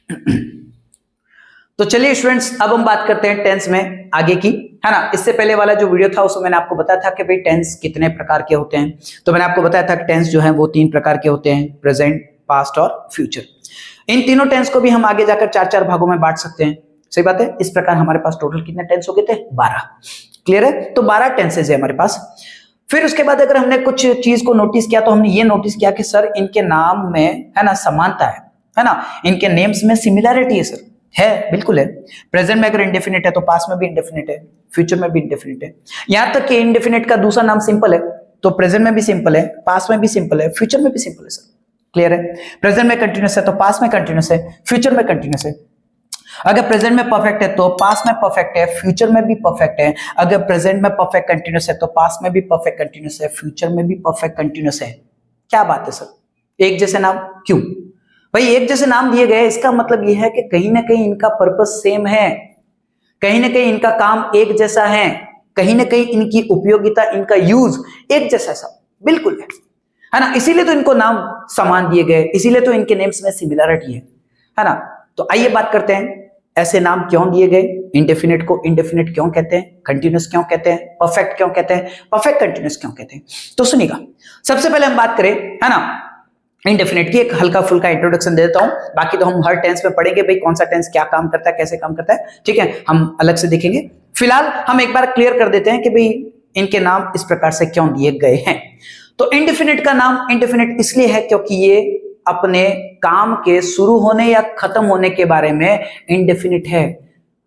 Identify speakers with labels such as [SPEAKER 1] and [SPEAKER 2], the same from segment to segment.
[SPEAKER 1] तो चलिए स्टूडेंट्स, अब हम बात करते हैं टेंस में आगे की, है ना। इससे पहले वाला जो वीडियो था उसमें मैंने आपको बताया था कि भाई टेंस कितने प्रकार के होते हैं। तो मैंने आपको बताया था कि टेंस जो है वो 3 प्रकार के होते हैं, प्रेजेंट, पास्ट और फ्यूचर। इन तीनों टेंस को भी हम आगे जाकर 4-4 भागों में बांट सकते हैं। सही बात है। इस प्रकार हमारे पास टोटल कितने टेंस हो गए थे? 12। क्लियर है? तो 12 टेंसेज है हमारे पास। फिर उसके बाद अगर हमने कुछ चीज को नोटिस किया तो हमने ये नोटिस किया कि सर इनके नाम में, है ना, समानता है ना, इनके नेम्स में सिमिलैरिटी है सर। है, बिल्कुल है। प्रेजेंट में अगर इंडेफिनिट है तो पास्ट में भी इंडेफिनिट है, फ्यूचर में भी इंडेफिनिट है। यहां तक कि इंडेफिनिट का दूसरा नाम सिंपल है, तो प्रेजेंट में भी सिंपल है, पास्ट में भी सिंपल है, फ्यूचर में भी सिंपल है सर। क्लियर है? प्रेजेंट में कंटिन्यूस है तो पास्ट में कंटिन्यूस है, फ्यूचर में कंटिन्यूस है। अगर प्रेजेंट में परफेक्ट है तो पास्ट में परफेक्ट है, फ्यूचर में भी परफेक्ट है। अगर प्रेजेंट में परफेक्ट कंटिन्यूस है तो पास्ट में भी परफेक्ट कंटिन्यूस है, फ्यूचर में भी परफेक्ट कंटिन्यूस है। क्या बात है सर, एक जैसे नाम क्यों? भाई एक जैसे नाम दिए गए, इसका मतलब यह है कि कहीं ना कहीं इनका पर्पस सेम है, कहीं ना कहीं इनका काम एक जैसा है, कहीं ना कहीं इनकी उपयोगिता, इनका यूज एक जैसा सब बिल्कुल है ना। इसीलिए तो इनको नाम समान दिए गए, इसीलिए तो इनके नेम्स में सिमिलरिटी है ना। तो आइए बात करते हैं ऐसे नाम क्यों दिए गए, इंडेफिनिट को इंडेफिनिट क्यों कहते हैं, कंटिन्यूस क्यों कहते हैं, परफेक्ट क्यों कहते हैं, परफेक्ट कंटिन्यूस क्यों कहते हैं। तो सुनिएगा, सबसे पहले हम बात करें, है ना, इंडेफिनिट की एक हल्का फुल्का इंट्रोडक्शन दे देता हूं। बाकी तो हम हर टेंस में पढ़ेंगे भाई कौन सा टेंस क्या काम करता है, कैसे काम करता है, ठीक है, हम अलग से देखेंगे। फिलहाल हम एक बार क्लियर कर देते हैं कि भाई इनके नाम इस प्रकार से क्यों दिए गए हैं। तो इंडेफिनिट का नाम इंडेफिनिट इसलिए है क्योंकि ये अपने काम के शुरू होने या खत्म होने के बारे में इंडेफिनिट है,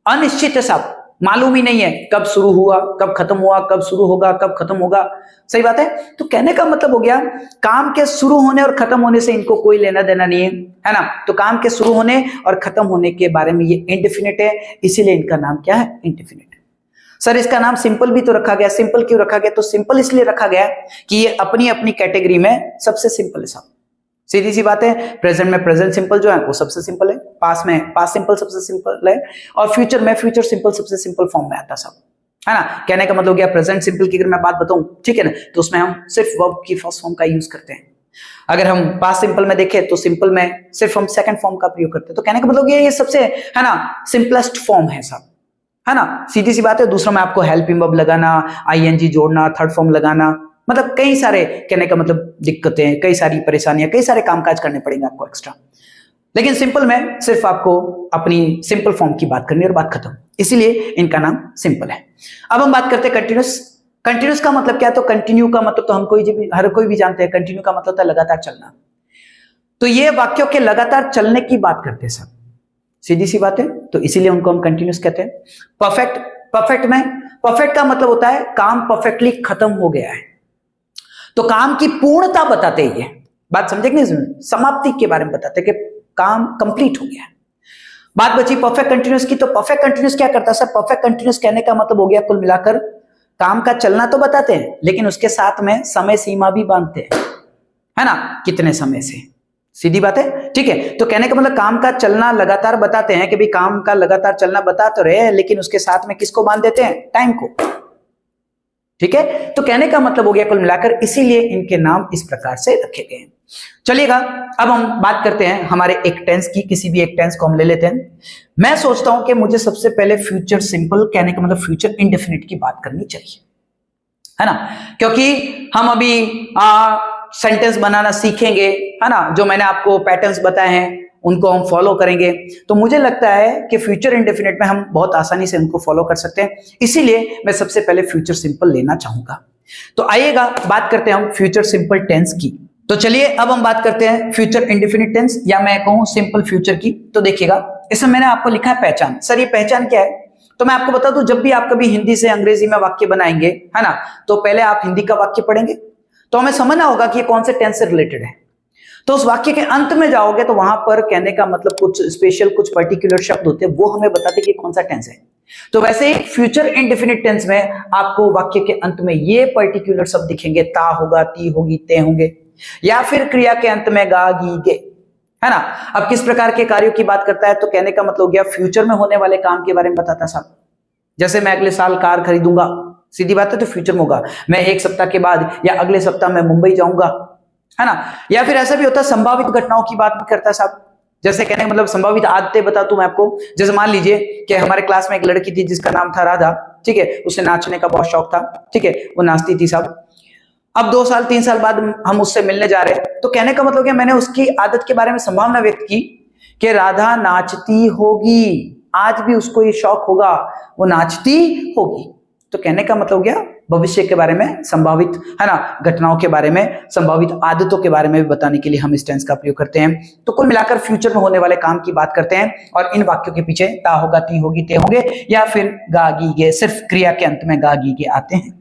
[SPEAKER 1] अनिश्चित है साहब, मालूम ही नहीं है कब शुरू हुआ, कब खत्म हुआ, कब शुरू होगा, कब खत्म होगा। सही बात है। तो कहने का मतलब हो गया काम के शुरू होने और खत्म होने से इनको कोई लेना देना नहीं है ना। तो काम के शुरू होने और खत्म होने के बारे में ये इंडेफिनिट है, इसीलिए इनका नाम क्या है? इंडेफिनिट। सर इसका नाम सिंपल भी तो रखा गया, सिंपल क्यों रखा गया? तो सिंपल इसलिए रखा गया कि ये अपनी अपनी कैटेगरी में सबसे सिंपल है साहब। सीधी सी बात है। प्रेजेंट में प्रेजेंट सिंपल जो है वो सबसे सिंपल है, पास्ट में पास्ट सिंपल सबसे सिंपल है, और फ्यूचर में फ्यूचर सिंपल सबसे सिंपल फॉर्म में आता सब, है ना। कहने का मतलब क्या, प्रेजेंट सिंपल की अगर मैं बात बताऊं, ठीक है ना, तो उसमें हम सिर्फ वर्ब की फर्स्ट फॉर्म का यूज करते हैं। अगर हम पास्ट सिंपल में देखें तो सिंपल में सिर्फ हम सेकंड फॉर्म का प्रयोग करते हैं। तो कहने का मतलब ये सबसे, है ना, सिंपलेस्ट फॉर्म है सब, है ना। सीधी सी बात है। दूसरा में आपको हेल्पिंग वर्ब लगाना, आईएनजी जोड़ना, थर्ड फॉर्म लगाना, मतलब कई सारे, कहने का मतलब दिक्कतें, कई सारी परेशानियां, कई सारे कामकाज करने पड़ेंगे आपको एक्स्ट्रा। लेकिन सिंपल में सिर्फ आपको अपनी सिंपल फॉर्म की बात करनी और बात खत्म, इसीलिए इनका नाम सिंपल है। अब हम बात करते हैं कंटिन्यूस। कंटिन्यूस का मतलब क्या है? तो कंटिन्यू का मतलब तो हर कोई भी जानते हैं, कंटिन्यू का मतलब था लगातार चलना। तो ये वाक्यों के लगातार चलने की बात करते हैं सब, सीधी सी बात है। तो इसीलिए उनको हम कंटिन्यूस कहते हैं। परफेक्ट, परफेक्ट का मतलब होता है काम परफेक्टली खत्म हो गया है, तो काम की पूर्णता बताते हैं। ये बात समझे कि नहीं? समाप्ति के बारे में बताते हैं कि काम कंप्लीट हो गया है। बात बची परफेक्ट कंटिन्यूस की। तो परफेक्ट कंटिन्यूस क्या करता है सर? परफेक्ट कंटिन्यूस कहने का मतलब हो गया कुल मिलाकर काम का चलना तो बताते हैं, लेकिन उसके साथ में समय सीमा भी बांधते हैं, है ना, कितने समय से। सीधी बात है, ठीक है। तो कहने का मतलब काम का चलना लगातार बताते हैं कि भाई काम का लगातार चलना बता तो रहे, लेकिन उसके साथ में किसको बांध देते हैं? टाइम को, ठीक है। तो कहने का मतलब हो गया कुल मिलाकर, इसीलिए इनके नाम इस प्रकार से रखे गए हैं। चलिएगा, अब हम बात करते हैं हमारे एक टेंस की, किसी भी एक टेंस को हम ले लेते हैं। मैं सोचता हूं कि मुझे सबसे पहले फ्यूचर सिंपल, कहने का मतलब फ्यूचर इंडेफिनिट की बात करनी चाहिए, है ना, क्योंकि हम अभी सेंटेंस बनाना सीखेंगे, है ना। जो मैंने आपको पैटर्न्स बताए हैं उनको हम फॉलो करेंगे, तो मुझे लगता है कि फ्यूचर इंडेफिनिट में हम बहुत आसानी से उनको फॉलो कर सकते हैं। इसीलिए मैं सबसे पहले फ्यूचर सिंपल लेना चाहूंगा। तो आइएगा बात करते हैं हम फ्यूचर सिंपल टेंस की। तो चलिए अब हम बात करते हैं फ्यूचर इंडेफिनिट टेंस, या मैं कहूं सिंपल फ्यूचर की। तो देखिएगा, इसमें मैंने आपको लिखा है पहचान। सर ये पहचान क्या है? तो मैं आपको बता दूं, जब भी आप कभी हिंदी से अंग्रेजी में वाक्य बनाएंगे, है ना, तो पहले आप हिंदी का वाक्य पढ़ेंगे, तो हमें समझना होगा कि ये कौन से टेंस से रिलेटेड है। तो उस वाक्य के अंत में जाओगे तो वहां पर कहने का मतलब कुछ स्पेशल, कुछ पर्टिकुलर शब्द होते हैं, वो हमें बताते कि कौन सा टेंस है। तो वैसे ही फ्यूचर इंडेफिनिट टेंस में आपको वाक्य के अंत में ये पर्टिकुलर शब्द दिखेंगे, ता होगा, ती होगी, ते होंगे, या फिर क्रिया के अंत में गा, गी, गे, है ना। अब किस प्रकार के कार्यों की बात करता है? तो कहने का मतलब हो गया फ्यूचर में होने वाले काम के बारे में बताता साहब। जैसे मैं अगले साल कार खरीदूंगा, सीधी बात है, तो फ्यूचर में होगा। मैं एक सप्ताह के बाद या अगले सप्ताह में मुंबई जाऊंगा, है ना। या फिर ऐसा भी होता है संभावित घटनाओं की बात भी करता है साहब। जैसे कहने का मतलब संभावित आदतें बताता हूं मैं आपको। जैसे मान लीजिए कि हमारे क्लास में एक लड़की थी जिसका नाम था राधा, ठीक है, उसे नाचने का बहुत शौक था, ठीक है, वो नाचती थी सब। अब 2 साल 3 साल बाद हम उससे मिलने जा रहे हैं, तो कहने का मतलब क्या, मैंने उसकी आदत के बारे में संभावना व्यक्त की कि राधा नाचती होगी, आज भी उसको ये शौक होगा, वो नाचती होगी। तो कहने का मतलब क्या, भविष्य के बारे में संभावित, है ना, घटनाओं के बारे में, संभावित आदतों के बारे में भी बताने के लिए हम इस टेंस का प्रयोग करते हैं। तो कुल मिलाकर फ्यूचर में होने वाले काम की बात करते हैं और इन वाक्यों के पीछे ता होगा, ती होगी, ते होंगे या फिर गा गी गे, सिर्फ क्रिया के अंत में गा गी गे आते हैं।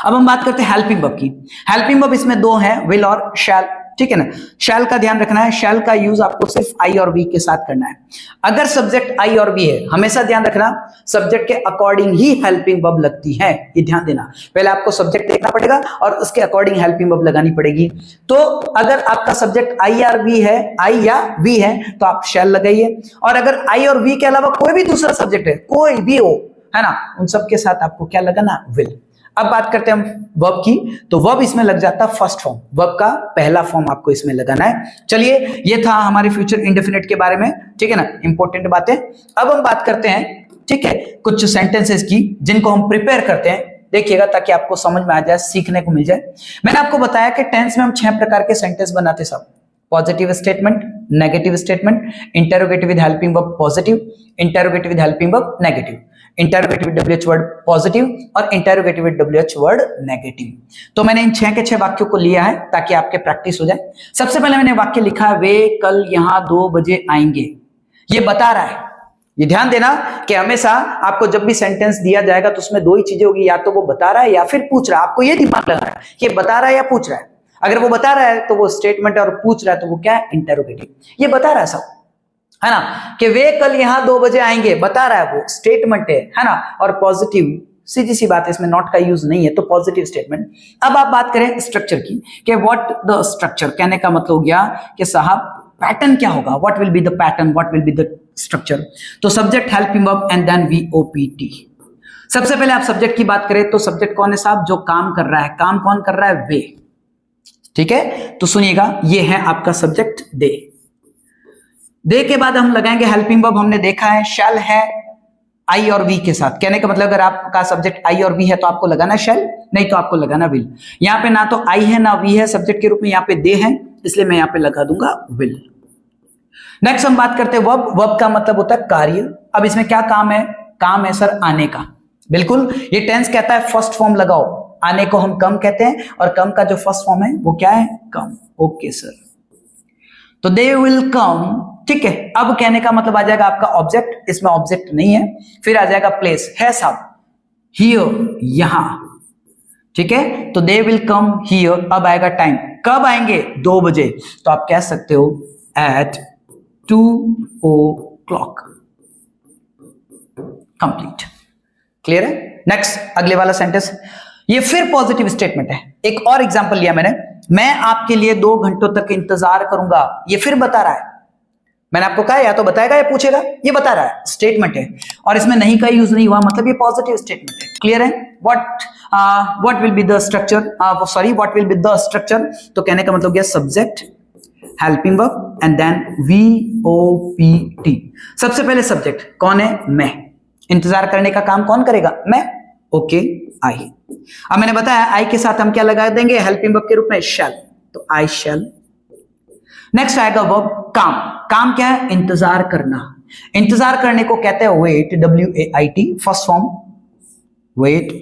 [SPEAKER 1] अब हम बात करते हैं हेल्पिंग वर्ब की। हेल्पिंग वर्ब इसमें 2 हैं, विल और शैल, ठीक है ना। शैल का ध्यान रखना है, शैल का यूज आपको सिर्फ आई और वी के साथ करना है। अगर सब्जेक्ट आई और वी है, हमेशा ध्यान रखना सब्जेक्ट के अकॉर्डिंग ही हेल्पिंग वर्ब लगती है, ये ध्यान देना। पहले आपको सब्जेक्ट देखना पड़ेगा और उसके अकॉर्डिंग हेल्पिंग वर्ब लगानी पड़ेगी। तो अगर आपका सब्जेक्ट आई और वी है, आई या वी है, तो आप शैल लगाइए। और अगर आई और वी के अलावा कोई भी दूसरा सब्जेक्ट है, कोई भी हो, है ना, उन सब के साथ आपको क्या लगाना, विल। अब बात करते हैं हम वर्ब की, तो वर्ब इसमें लग जाता है फर्स्ट फॉर्म, वर्ब का पहला फॉर्म आपको इसमें लगाना है। चलिए, ये था हमारे फ्यूचर इंडेफिनिट के बारे में, ठीक है ना, इंपॉर्टेंट बातें। अब हम बात करते हैं, ठीक है, कुछ सेंटेंसेस की जिनको हम प्रिपेयर करते हैं, देखिएगा ताकि आपको समझ में आ जाए, सीखने को मिल जाए। मैंने आपको बताया कि टेंस में हम 6 प्रकार के सेंटेंस बनाते सब, positive statement, negative statement, interrogative with helping verb positive, interrogative with helping verb negative, interrogative with WH word positive और interrogative with WH word negative. तो मैंने इन 6 के 6 वाक्यों को लिया है ताकि आपके प्रैक्टिस हो जाए। सबसे पहले मैंने वाक्य लिखा है, वे कल यहां 2 बजे आएंगे। ये बता रहा है, ये ध्यान देना कि हमेशा आपको जब भी सेंटेंस दिया जाएगा तो उसमें 2 ही चीजें होगी, या तो वो बता रहा है या फिर पूछ रहा है। आपको ये दिमाग लगाना है कि बता रहा है या पूछ रहा है। अगर वो बता रहा है तो वो स्टेटमेंट है और पूछ रहा है तो वो क्या है, इंटरोगेटिव। ये बता रहा है सब, है ना, कि वे कल यहां 2 बजे आएंगे, बता रहा है, वो स्टेटमेंट है ना। और पॉजिटिव, सीधी सी बात है, इसमें नॉट का यूज नहीं है, तो पॉजिटिव स्टेटमेंट। अब आप बात करें स्ट्रक्चर की, कि व्हाट द स्ट्रक्चर, कहने का मतलब हो गया कि साहब पैटर्न क्या होगा, what will be the pattern, what will be the structure. तो subject, helping verb and then VOPT। सबसे पहले आप सब्जेक्ट की बात करें तो सब्जेक्ट कौन है साहब, जो काम कर रहा है। काम कौन कर रहा है, वे, ठीक है। तो सुनिएगा, ये है आपका सब्जेक्ट दे। दे के बाद हम लगाएंगे हेल्पिंग वर्ब। हमने देखा है शैल है आई और वी के साथ, कहने का मतलब अगर आपका सब्जेक्ट आई और वी है तो आपको लगाना शैल, नहीं तो आपको लगाना विल। यहां पे ना तो आई है ना वी है सब्जेक्ट के रूप में, यहां पे दे है, इसलिए मैं यहां पे लगा दूंगा विल। नेक्स्ट हम बात करते हैं वर्ब। वर्ब का मतलब होता है कार्य। अब इसमें क्या काम है, काम है सर आने का। बिल्कुल, ये टेंस कहता है फर्स्ट फॉर्म लगाओ, आने को हम कम कहते हैं और कम का जो फर्स्ट फॉर्म है वो क्या है, कम। ओके सर, तो दे विल कम, ठीक है। अब कहने का मतलब आ जाएगा आपका ऑब्जेक्ट, इसमें ऑब्जेक्ट नहीं है, फिर आ जाएगा प्लेस, है साहब, हियर, यहां, ठीक है। तो दे विल कम हियर। अब आएगा टाइम, कब आएंगे, 2 बजे, तो आप कह सकते हो एट 2 o'clock। कंप्लीट, क्लियर है। नेक्स्ट, अगले वाला सेंटेंस, ये फिर पॉजिटिव स्टेटमेंट है। एक और एग्जांपल लिया मैंने, मैं आपके लिए 2 घंटों तक इंतजार करूंगा। ये फिर बता रहा है, मैंने आपको कहा या तो बताएगा या पूछेगा, ये बता रहा है, स्टेटमेंट है और इसमें नहीं का यूज नहीं हुआ, मतलब ये पॉजिटिव स्टेटमेंट है। क्लियर है। What will be the structure, sorry what will be the structure, तो कहने का मतलब क्या, subject, helping verb and then VOPT। सबसे पहले सब्जेक्ट कौन है, मैं। इंतजार करने का काम कौन करेगा, मैं। ओके, आई। अब मैंने बताया आई के साथ हम क्या लगा देंगे, हेल्पिंग वर्ब के रूप में शैल, तो आई शैल। नेक्स्ट आएगा वर्ब काम। काम क्या है, इंतजार करना। इंतजार करने को कहते हैं wait, WAIT, first form wait.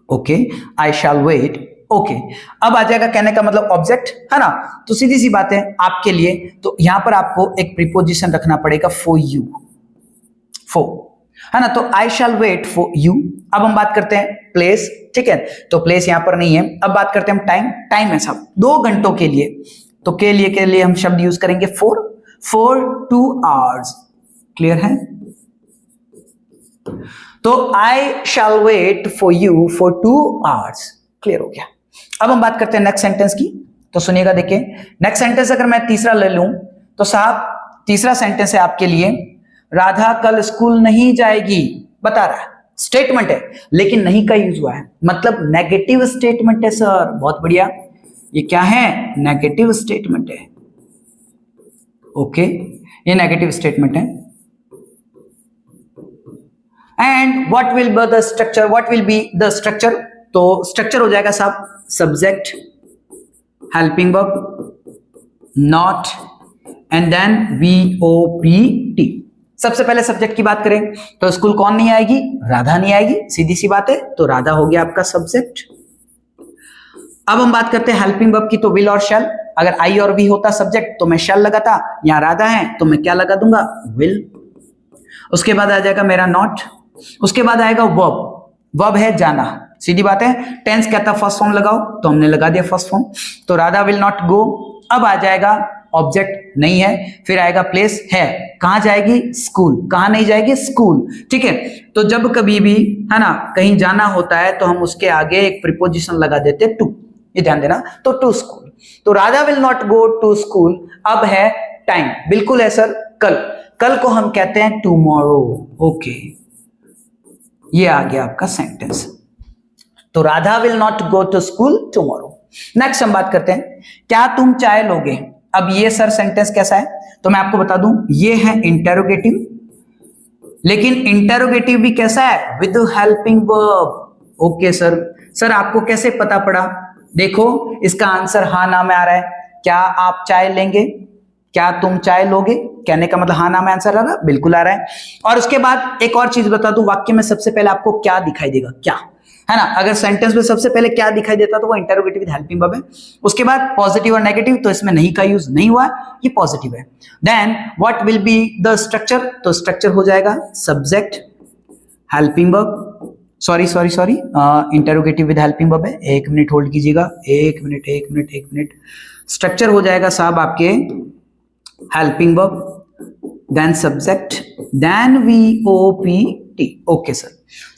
[SPEAKER 1] Okay, I shall wait. Okay, अब आ जाएगा कहने का मतलब ऑब्जेक्ट, है ना। तो सीधी सी बात है आपके लिए, तो यहां पर आपको एक प्रीपोजिशन रखना पड़ेगा, फॉर यू, फॉर, है ना। तो I shall wait for you. अब हम बात करते हैं प्लेस, ठीक है, तो प्लेस यहां पर नहीं है। अब बात करते हैं हम टाइम। टाइम है साहब 2 घंटों के लिए, तो के लिए हम शब्द यूज करेंगे फॉर 2 hours। क्लियर है। तो I shall wait for you for 2 hours। Clear हो गया। अब हम बात करते हैं नेक्स्ट सेंटेंस की, तो सुनिएगा, देखिए नेक्स्ट सेंटेंस अगर मैं तीसरा ले लूं तो साहब तीसरा सेंटेंस है आपके लिए, राधा कल स्कूल नहीं जाएगी, बता रहा है, स्टेटमेंट है लेकिन नहीं का यूज हुआ है, मतलब नेगेटिव स्टेटमेंट है सर। बहुत बढ़िया, ये क्या है, नेगेटिव स्टेटमेंट है। ओके, ये नेगेटिव स्टेटमेंट है। And what will be the structure, what will be the structure, तो स्ट्रक्चर हो जाएगा साहब subject, helping verb, not, and then VOPT। सबसे पहले सब्जेक्ट की बात करें तो स्कूल कौन नहीं आएगी, राधा नहीं आएगी, सीधी सी बात है, तो राधा हो गया आपका सब्जेक्ट। अब हम बात करते हैं हेल्पिंग वर्ब की, तो विल और शैल। अगर आई और वी होता सब्जेक्ट तो मैं शैल लगाता, यहां राधा है तो मैं क्या लगा दूंगा, विल। उसके बाद आ जाएगा मेरा नॉट, उसके बाद आएगा वर्ब, वर्ब है जाना, सीधी बात है, टेंस कहता फर्स्ट फॉर्म लगाओ तो हमने लगा दिया फर्स्ट फॉर्म, तो राधा विल नॉट गो। अब आ जाएगा ऑब्जेक्ट नहीं है, फिर आएगा प्लेस है, कहां जाएगी, स्कूल, कहां नहीं जाएगी, स्कूल, ठीक है। तो जब कभी भी है ना कहीं जाना होता है तो हम उसके आगे एक प्रीपोजिशन लगा देते टू, ये ध्यान देना, तो टू स्कूल, तो Radha will not go to school. अब है टाइम, बिल्कुल है सर, कल, कल को हम कहते हैं टुमारो, ओके, ये आ गया आपका सेंटेंस, तो Radha will not go to school tomorrow. Next हम बात करते हैं, क्या तुम चाय लोगे। अब ये सर सेंटेंस कैसा है, तो मैं आपको बता दूं, ये है इंटेरोगेटिव, लेकिन इंटेरोगेटिव भी कैसा है, with helping verb. Okay sir, sir आपको कैसे पता पड़ा, देखो इसका आंसर हाँ ना में आ रहा है, क्या आप चाय लेंगे, क्या तुम चाय लोगे, कहने का मतलब हाँ ना में आंसर आ रहा है, बिल्कुल आ रहा है। और उसके बाद एक और चीज बता दूं, वाक्य में सबसे पहले आपको क्या दिखाई देगा, क्या है ना, अगर सेंटेंस में सबसे पहले क्या दिखाई देता तो वो इंटेरोगेटिव विद हेल्पिंग वर्ब है। उसके बाद पॉजिटिव और नेगेटिव, तो इसमें नहीं का यूज नहीं हुआ, ये पॉजिटिव है। Then what will be the structure, तो स्ट्रक्चर हो जाएगा subject, helping verb, sorry interrogative with helping verb है, एक मिनट होल्ड कीजिएगा, एक मिनट, स्ट्रक्चर हो जाएगा साहब आपके helping verb, then subject, then VOPT। Okay sir,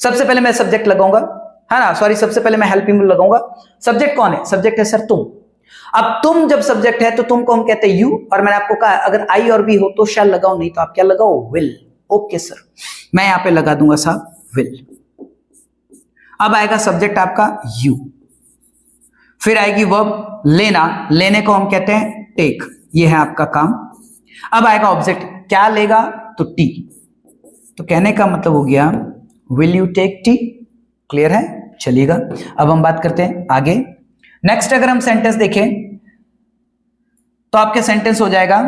[SPEAKER 1] सबसे पहले मैं सब्जेक्ट लगाऊंगा, है ना, सॉरी सबसे पहले मैं हेल्पिंग वर्ब लगाऊंगा। सब्जेक्ट कौन है, सब्जेक्ट है सर तुम। अब तुम जब सब्जेक्ट है तो तुम को हम कहते हैं यू, और मैंने आपको कहा अगर आई और वी हो तो शैल लगाओ, नहीं तो आप क्या लगाओ, विल। ओके सर, मैं यहां पे लगा दूंगा साहब विल। अब आएगा सब्जेक्ट आपका यू, फिर आएगी वर्ब लेना, लेने को हम कहते हैं टेक, ये है आपका काम। अब आएगा ऑब्जेक्ट, क्या लेगा, तो टी, तो कहने का मतलब हो गया will you take tea, clear है, चलिएगा। अब हम बात करते हैं आगे। नेक्स्ट अगर हम सेंटेंस देखें तो आपके सेंटेंस हो जाएगा,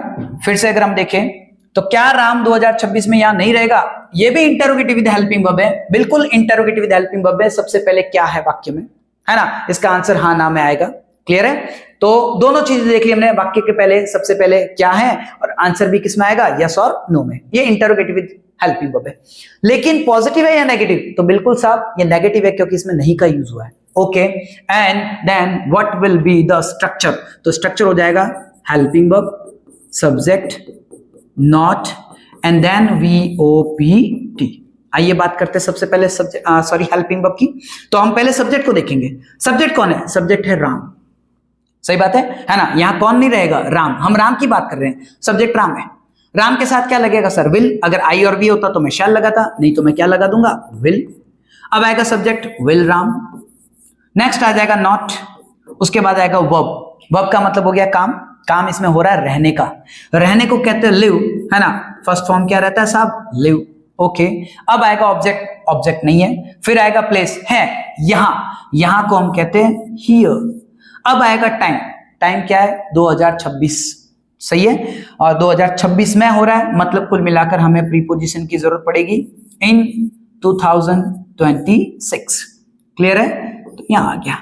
[SPEAKER 1] फिर से अगर हम देखें तो क्या राम 2026 में यहां नहीं रहेगा, ये भी इंटेरोगेटिव विद हेल्पिंग वर्ब है, बिल्कुल इंटेरोगेटिव विद हेल्पिंग वर्ब है। सबसे पहले क्या है वाक्य में, है ना, इसका आंसर हाँ ना में आएगा, क्लियर है। तो दोनों चीजें देख ली हमने, वाक्य के पहले सबसे पहले क्या है और आंसर भी किस में आएगा, यस और नो में, ये इंटेरोगेटिव विद हेल्पिंग वर्ब है। लेकिन पॉजिटिव है या नेगेटिव, तो बिल्कुल साहब ये नेगेटिव है क्योंकि इसमें नहीं का यूज हुआ है। Okay, and then what will be the structure, तो स्ट्रक्चर हो जाएगा helping verb, subject, not, and then VOPT। आइए बात करते हैं सबसे पहले सब्जेक्ट हेल्पिंग वर्ब की। तो हम पहले सब्जेक्ट को देखेंगे, सब्जेक्ट कौन है, सब्जेक्ट है राम, सही बात है ना, यहां कौन नहीं रहेगा, राम, हम राम की बात कर रहे हैं, सब्जेक्ट राम है। राम के साथ क्या लगेगा सर, विल, अगर आई और वी होता तो मैं शैल लगाता, नहीं तो मैं क्या लगा दूंगा, विल। अब आएगा सब्जेक्ट विल राम, नेक्स्ट आ जाएगा नॉट, उसके बाद आएगा वर्ब, वर्ब का मतलब हो गया काम, काम इसमें हो रहा है रहने का, रहने को कहते हैं लिव, है ना, फर्स्ट फॉर्म क्या रहता है साहब, लिव। ओके, अब आएगा ऑब्जेक्ट, ऑब्जेक्ट नहीं है, फिर आएगा प्लेस है, यहां, यहां को हम कहते हैं हियर। अब आएगा टाइम, टाइम क्या है, 2026, सही है, और 2026 में हो रहा है, मतलब कुल मिलाकर हमें प्रीपोजिशन की जरूरत पड़ेगी इन 2026, क्लियर है, तो यहां आ गया,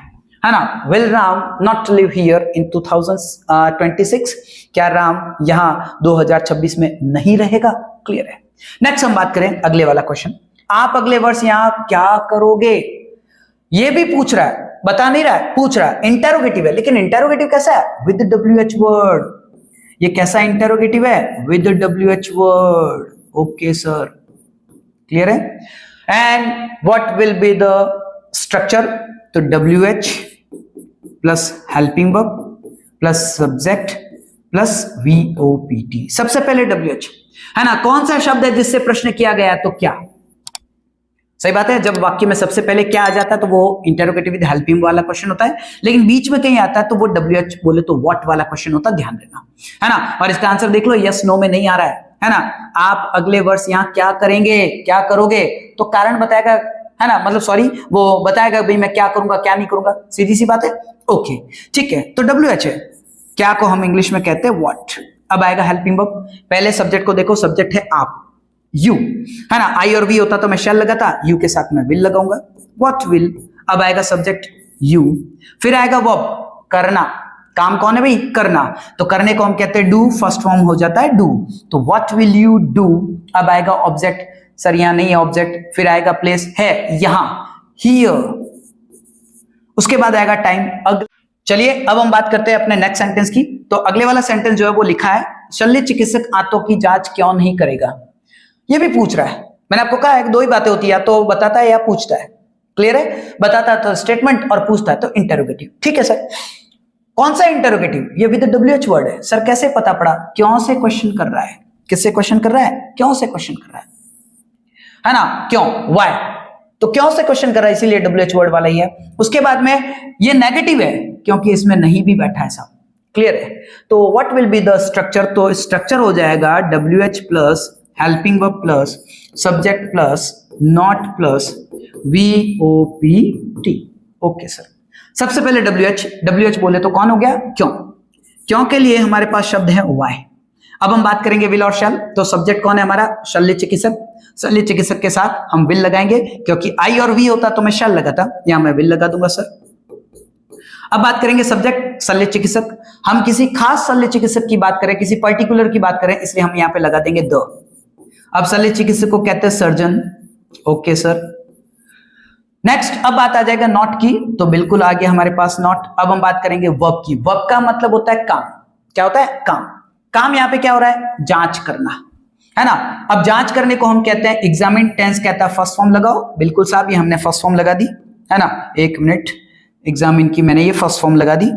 [SPEAKER 1] है ना, will Ram not live here in 2026, क्या राम यहां 2026 में नहीं रहेगा, क्लियर है। नेक्स्ट हम बात करें अगले वाला क्वेश्चन, आप अगले वर्ष यहां क्या करोगे, ये भी पूछ रहा है, बता नहीं रहा है, पूछ रहा है, इंटेरोगेटिव है, लेकिन इंटेरोगेटिव कैसा है, विद WH वर्ड, ये कैसा इंटेरोगेटिव है, with WH word. Okay sir, clear है। And what will be the structure, तो WH plus helping verb plus subject plus VOPT। सबसे पहले WH, है ना, कौन सा शब्द है जिससे प्रश्न किया गया, तो क्या, सही बात है। जब वाक्य में सबसे पहले क्या आ जाता है तो वो इंटरोगेटिव विद हेल्पिंग वाला क्वेश्चन होता है, लेकिन बीच में कहीं आता है तो वो WH बोले तो व्हाट वाला क्वेश्चन होता है, ध्यान देना, है ना। और इसका आंसर देख लो, यस नो में नहीं आ रहा है ना। आप अगले वर्ष यहाँ क्या करेंगे, क्या करोगे, तो कारण बताएगा, है ना, मतलब सॉरी वो बताएगा भाई मैं क्या करूंगा क्या नहीं करूंगा, सीधी सी बात है। ओके ठीक है, तो WH है, क्या को हम इंग्लिश में कहते हैं व्हाट। अब आएगा हेल्पिंग वर्ब। पहले सब्जेक्ट को देखो, सब्जेक्ट है आप, यू, है ना। आई और वी होता तो मैं शैल लगाता, यू के साथ मैं विल लगाऊंगा, व्हाट विल। अब आएगा सब्जेक्ट यू, फिर आएगा वर्ब करना, काम कौन है भाई, करना, तो करने को हम कहते हैं डू, फर्स्ट फॉर्म हो जाता है डू, तो व्हाट विल यू डू। अब आएगा ऑब्जेक्ट, सर यहां नहीं है ऑब्जेक्ट, फिर आएगा प्लेस, है यहां, हियर, उसके बाद आएगा टाइम। चलिए अब हम बात करते हैं अपने नेक्स्ट सेंटेंस की। तो अगले वाला सेंटेंस जो है वो लिखा है, शल्य चिकित्सक आंतों की जांच क्यों नहीं करेगा। ये भी पूछ रहा है, मैंने आपको कहा है दो ही बातें होती है, या तो बताता है या पूछता है, क्लियर है। बताता है तो स्टेटमेंट और पूछता है तो इंटरोगेटिव। ठीक है सर, कौन सा इंटरोगेटिव, ये विद WH वर्ड है। सर कैसे पता पड़ा, क्यों से क्वेश्चन कर रहा है, किससे क्वेश्चन कर रहा है, क्यों से क्वेश्चन कर रहा है ना, क्यों, व्हाई, तो क्यों से क्वेश्चन कर रहा है इसीलिए WH वर्ड वाला ही है। उसके बाद में ये नेगेटिव है क्योंकि इसमें नहीं भी बैठा है साहब, क्लियर है। तो what will be the structure, तो स्ट्रक्चर हो जाएगा WH plus helping verb plus subject plus not plus VOPT। Okay sir, सबसे पहले WH बोले तो कौन हो गया, क्यों। क्यों के लिए हमारे पास शब्द है व्हाई। अब हम बात करेंगे विल और शैल, तो सब्जेक्ट कौन है हमारा, शल्य चिकित्सक, शल्य चिकित्सक के साथ हम विल लगाएंगे, क्योंकि आई और वी होता तो मैं शैल लगाता, यहां मैं विल लगा दूंगा सर। अब बात करेंगे सब्जेक्ट शल्य चिकित्सक, हम किसी खास शल्य चिकित्सक की बात करें, किसी पर्टिकुलर की बात करें, इसलिए हम यहां पे लगा देंगे द। अब शल्य चिकित्सक को कहते हैं सर्जन, ओके सर। नेक्स्ट अब बात आ जाएगा नॉट की, तो बिल्कुल आ गया हमारे पास नॉट। अब हम बात करेंगे वर्ब की, वर्ब का मतलब होता है काम, क्या होता है, काम। काम यहां पे क्या हो रहा है, जांच करना, है ना। अब जांच करने को हम कहते हैं एग्जामिन, टेंस कहता है फर्स्ट फॉर्म लगाओ, बिल्कुल साहब ये हमने फर्स्ट फॉर्म लगा दी, है ना। एक मिनट, एग्जामिन की मैंने ये फर्स्ट फॉर्म लगा दी,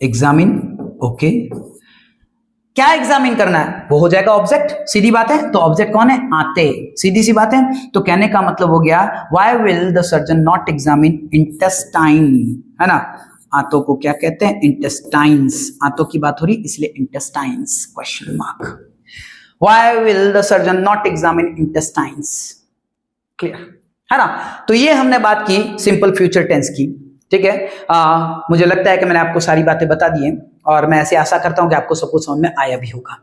[SPEAKER 1] एग्जामिन, ओके। क्या एग्जामिन करना है, वो हो जाएगा ऑब्जेक्ट, सीधी बात है। तो ऑब्जेक्ट कौन है, आते, सीधी सी बात है। तो कहने का मतलब हो गया why will the surgeon not examine intestine, है ना। आंतों को क्या कहते हैं, इंटेस्टाइन्स, आंतों की बात हो रही इसलिए intestines question mark. Why will the surgeon not examine intestines, clear है ना। तो ये हमने बात की सिंपल फ्यूचर टेंस की, ठीक है। मुझे लगता है कि मैंने आपको सारी बातें बता दी हैं और मैं ऐसे आशा करता हूं कि आपको सब कुछ समझ में आया भी होगा।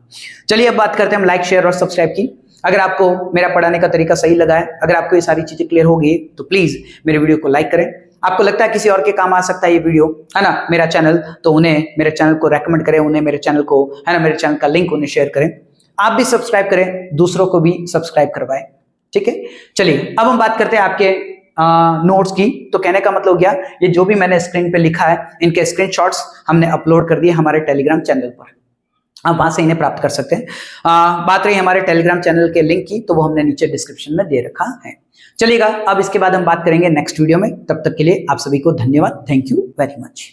[SPEAKER 1] चलिए अब बात करते हैं हम लाइक शेयर और सब्सक्राइब की। अगर आपको मेरा पढ़ाने का तरीका सही लगा है, अगर आपको ये सारी चीजें क्लियर हो गई तो प्लीज मेरे वीडियो को लाइक करें। आपको लगता है किसी और के काम आ सकता है ये वीडियो, है ना, मेरा चैनल, तो उन्हें मेरे चैनल को रेकमेंड करें, उन्हें मेरे चैनल को, है ना, मेरे चैनल का लिंक उन्हें शेयर करें। आप भी सब्सक्राइब करें, दूसरों को भी सब्सक्राइब करवाएं, ठीक है। चलिए अब हम बात करते हैं आपके नोट्स की। तो कहने का मतलब गया ये जो भी मैंने स्क्रीन पे लिखा है इनके स्क्रीनशॉट्स हमने अपलोड कर दिए हमारे टेलीग्राम चैनल पर, आप वहां से इन्हें प्राप्त कर सकते हैं। बात रही हमारे टेलीग्राम चैनल के लिंक की, तो वो हमने नीचे डिस्क्रिप्शन में दे रखा है। चलिएगा अब इसके बाद हम बात करेंगे नेक्स्ट वीडियो में, तब तक के लिए आप सभी को धन्यवाद, थैंक यू वेरी मच।